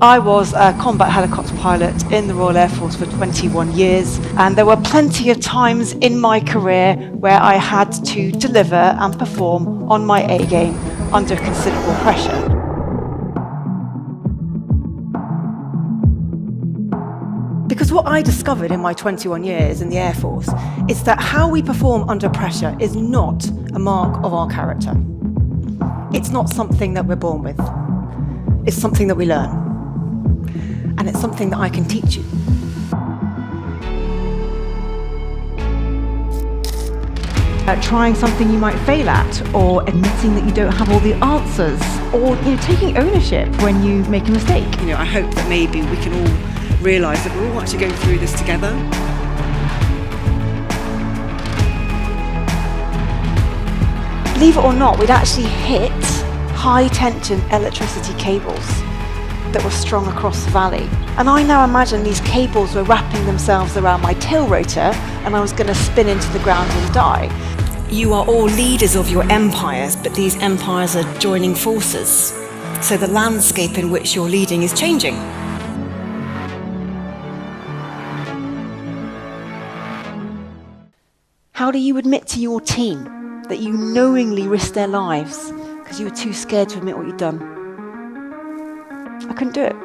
I was a combat helicopter pilot in the Royal Air Force for 21 years, and there were plenty of times in my career where I had to deliver and perform on my A game under considerable pressure. Because what I discovered in my 21 years in the Air Force is that how we perform under pressure is not a mark of our character. It's not something that we're born with. It's something that we learn. And it's something that I can teach you. Trying something you might fail at, or admitting that you don't have all the answers, or taking ownership when you make a mistake. I hope that maybe we can all realise that we're all actually going through this together. Believe it or not, we'd actually hit high tension electricity cables that were strung across the valley. And I now imagine these cables were wrapping themselves around my tail rotor and I was going to spin into the ground and die. You are all leaders of your empires, but these empires are joining forces. So the landscape in which you're leading is changing. How do you admit to your team that you knowingly risked their lives because you were too scared to admit what you'd done? I couldn't do it.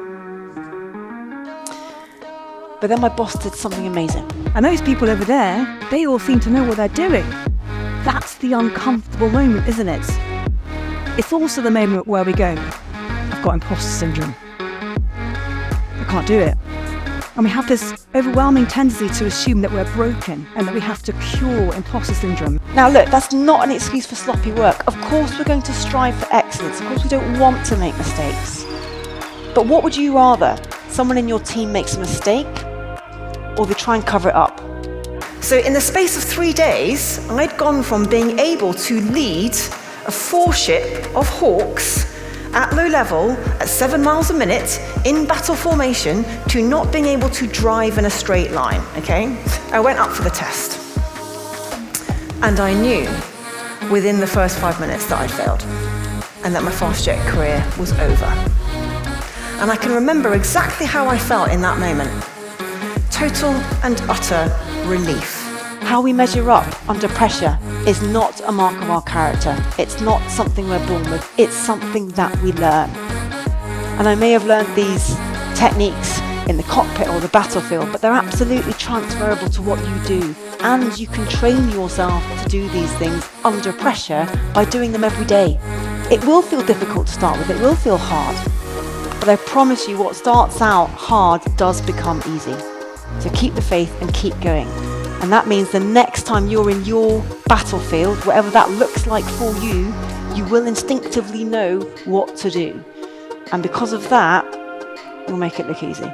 But then my boss did something amazing. And those people over there, they all seem to know what they're doing. That's the uncomfortable moment, isn't it? It's also the moment where we go, I've got imposter syndrome. I can't do it. And we have this overwhelming tendency to assume that we're broken and that we have to cure imposter syndrome. Now look, that's not an excuse for sloppy work. Of course we're going to strive for excellence. Of course we don't want to make mistakes. But what would you rather? Someone in your team makes a mistake, or they try and cover it up? So in the space of 3 days, I'd gone from being able to lead a 4-ship of Hawks at low level, at 7 miles a minute, in battle formation, to not being able to drive in a straight line, okay? I went up for the test. And I knew within the first 5 minutes that I'd failed, and that my fast jet career was over. And I can remember exactly how I felt in that moment. Total and utter relief. How we measure up under pressure is not a mark of our character. It's not something we're born with. It's something that we learn. And I may have learned these techniques in the cockpit or the battlefield, but they're absolutely transferable to what you do. And you can train yourself to do these things under pressure by doing them every day. It will feel difficult to start with. It will feel hard. But I promise you, what starts out hard does become easy. So keep the faith and keep going. And that means the next time you're in your battlefield, whatever that looks like for you, you will instinctively know what to do. And because of that, you'll make it look easy.